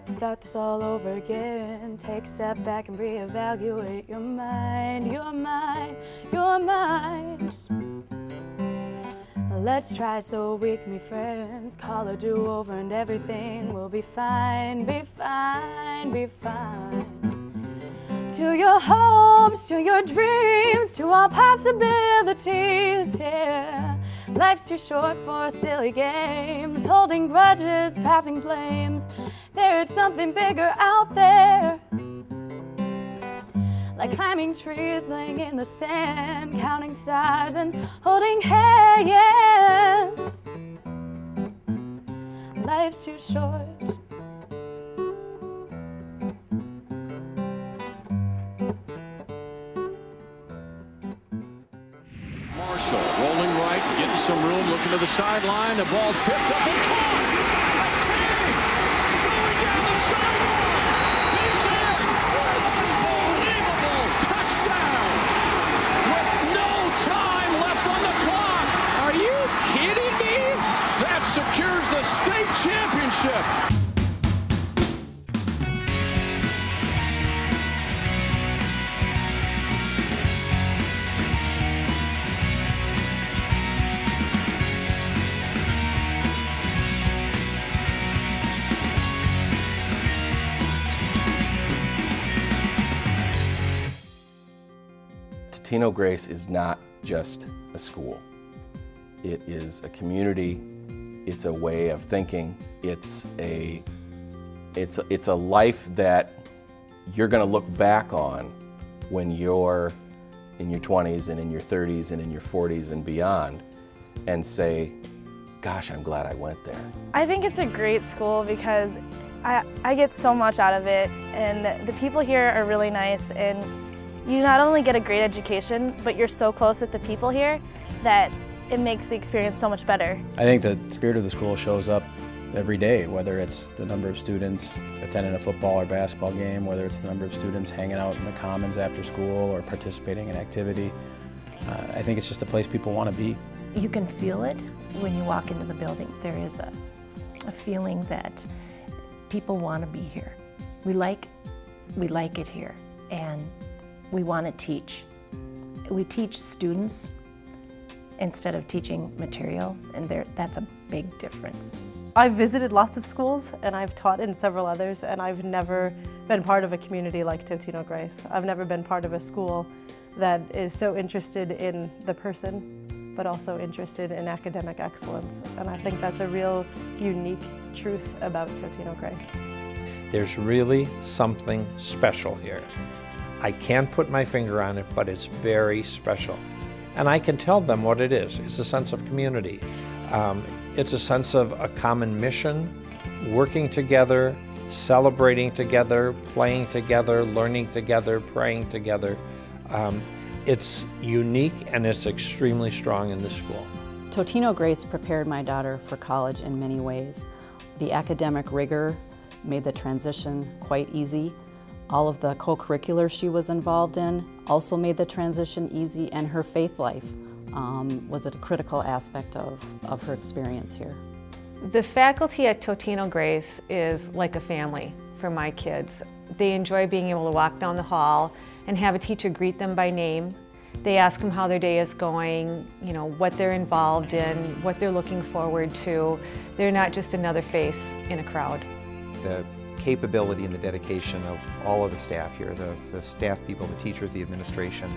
Let's start this all over again. Take a step back and reevaluate your mind, your mind, your mind. Let's try so we can be friends. Call a do-over and everything will be fine, be fine, be fine. To your hopes, to your dreams, to all possibilities here. Life's too short for silly games, holding grudges, passing blames. There is something bigger out there, like climbing trees, laying in the sand, counting stars and holding hands. Life's too short. Marshall rolling right, getting some room, looking to the sideline. The ball tipped up and caught. That's King going down the sideline. He's in. Unbelievable touchdown with no time left on the clock. Are you kidding me? That secures the state championship. Totino Grace is not just a school. It is a community. It's a way of thinking. It's a life that you're going to look back on when you're in your 20s and in your 30s and in your 40s and beyond and say, gosh, I'm glad I went there. I think it's a great school because I get so much out of it, and the people here are really nice, and you not only get a great education, but you're so close with the people here that it makes the experience so much better. I think the spirit of the school shows up every day, whether it's the number of students attending a football or basketball game, whether it's the number of students hanging out in the commons after school or participating in activity. I think it's just a place people want to be. You can feel it when you walk into the building. There is a feeling that people want to be here. We like it here, and we want to teach. We teach students instead of teaching material, and that's a big difference. I've visited lots of schools and I've taught in several others, and I've never been part of a community like Totino Grace. I've never been part of a school that is so interested in the person, but also interested in academic excellence. And I think that's a real unique truth about Totino Grace. There's really something special here. I can't put my finger on it, but it's very special. And I can tell them what it is. It's a sense of community. It's a sense of a common mission, working together, celebrating together, playing together, learning together, praying together. It's unique and it's extremely strong in this school. Totino Grace prepared my daughter for college in many ways. The academic rigor made the transition quite easy. All of the co-curriculars she was involved in also made the transition easy, and her faith life was a critical aspect of her experience here. The faculty at Totino Grace is like a family for my kids. They enjoy being able to walk down the hall and have a teacher greet them by name. They ask them how their day is going, you know, what they're involved in, what they're looking forward to. They're not just another face in a crowd. The capability and the dedication of all of the staff here, the staff people, the teachers, the administration,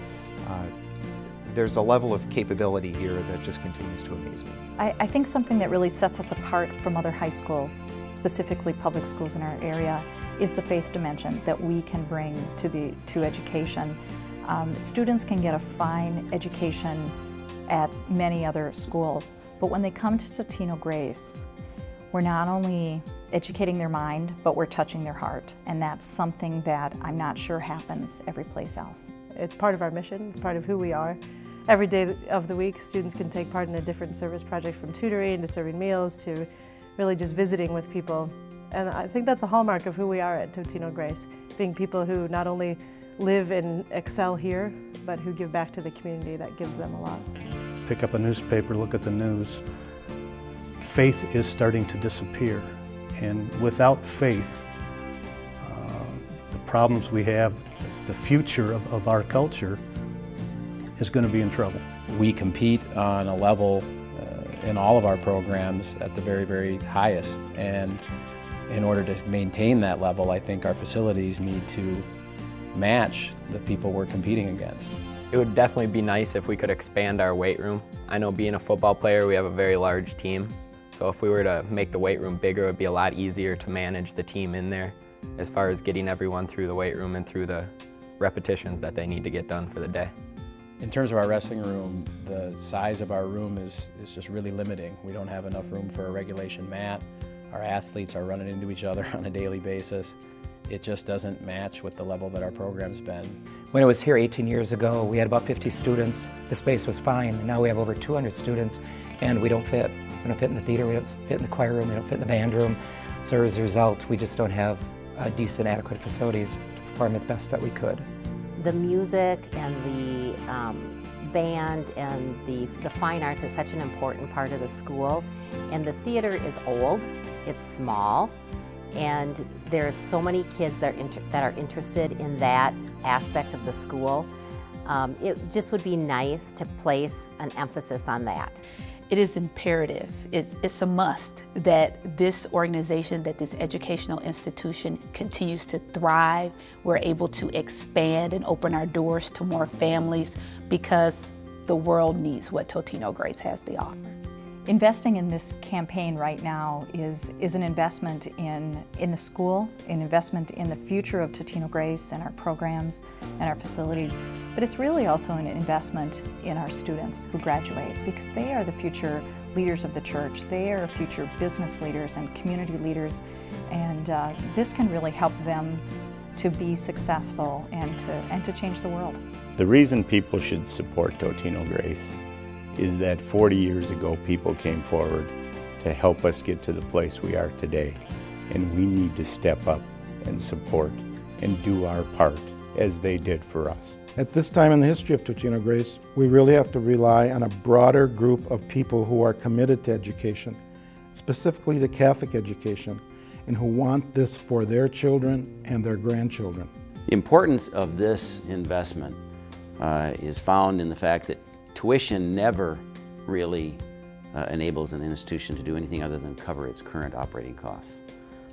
there's a level of capability here that just continues to amaze me. I think something that really sets us apart from other high schools, specifically public schools in our area, is the faith dimension that we can bring to education. Students can get a fine education at many other schools, but when they come to Totino Grace, we're not only educating their mind, but we're touching their heart, and that's something that I'm not sure happens every place else. It's part of our mission, it's part of who we are. Every day of the week, students can take part in a different service project, from tutoring to serving meals to really just visiting with people. And I think that's a hallmark of who we are at Totino Grace, being people who not only live and excel here, but who give back to the community that gives them a lot. Pick up a newspaper, look at the news. Faith is starting to disappear, and without faith, problems we have, the future of our culture is going to be in trouble. We compete on a level in all of our programs at the very, very highest. And in order to maintain that level, I think our facilities need to match the people we're competing against. It would definitely be nice if we could expand our weight room. I know being a football player, we have a very large team. So if we were to make the weight room bigger, it would be a lot easier to manage the team in there as far as getting everyone through the weight room and through the repetitions that they need to get done for the day. In terms of our wrestling room, the size of our room is just really limiting. We don't have enough room for a regulation mat. Our athletes are running into each other on a daily basis. It just doesn't match with the level that our program's been. When I was here 18 years ago, we had about 50 students. The space was fine. Now we have over 200 students, and we don't fit. We don't fit in the theater, we don't fit in the choir room, we don't fit in the band room. So as a result, we just don't have decent, adequate facilities to perform the best that we could. The music and the band and the fine arts is such an important part of the school. And the theater is old, it's small, and there's so many kids that are interested in that aspect of the school. It just would be nice to place an emphasis on that. It is imperative, it's a must that this organization, that this educational institution continues to thrive. We're able to expand and open our doors to more families because the world needs what Totino Grace has to offer. Investing in this campaign right now is an investment in the school, an investment in the future of Totino Grace and our programs and our facilities, but it's really also an investment in our students who graduate, because they are the future leaders of the church. They are future business leaders and community leaders, and this can really help them to be successful and to change the world. The reason people should support Totino Grace is that 40 years ago people came forward to help us get to the place we are today, and we need to step up and support and do our part as they did for us. At this time in the history of Totino Grace, we really have to rely on a broader group of people who are committed to education, specifically to Catholic education, and who want this for their children and their grandchildren. The importance of this investment is found in the fact that tuition never really enables an institution to do anything other than cover its current operating costs.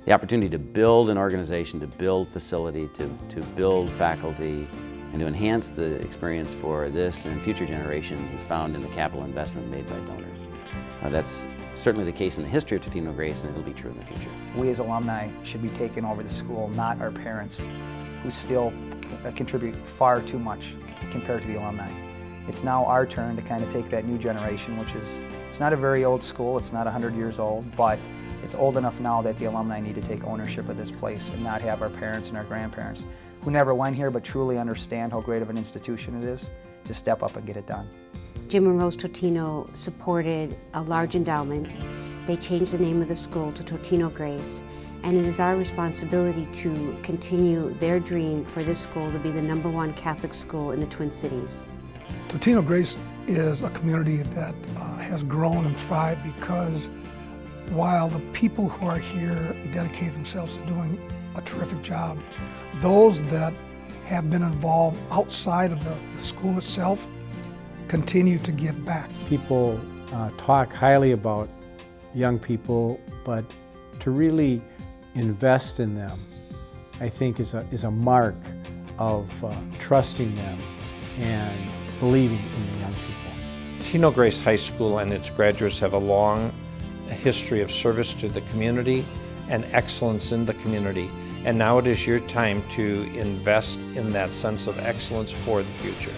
The opportunity to build an organization, to build facility, to build faculty, and to enhance the experience for this and future generations is found in the capital investment made by donors. That's certainly the case in the history of Totino Grace, and it'll be true in the future. We as alumni should be taking over the school, not our parents, who still contribute far too much compared to the alumni. It's now our turn to kind of take that new generation, which is, it's not a very old school, it's not 100 years old, but it's old enough now that the alumni need to take ownership of this place and not have our parents and our grandparents, who never went here but truly understand how great of an institution it is, to step up and get it done. Jim and Rose Totino supported a large endowment. They changed the name of the school to Totino Grace, and it is our responsibility to continue their dream for this school to be the #1 Catholic school in the Twin Cities. Totino Grace is a community that has grown and thrived because while the people who are here dedicate themselves to doing a terrific job, those that have been involved outside of the school itself continue to give back. People talk highly about young people, but to really invest in them, I think is a mark of trusting them and believing in the young people. Totino Grace High School and its graduates have a long history of service to the community and excellence in the community. And now it is your time to invest in that sense of excellence for the future.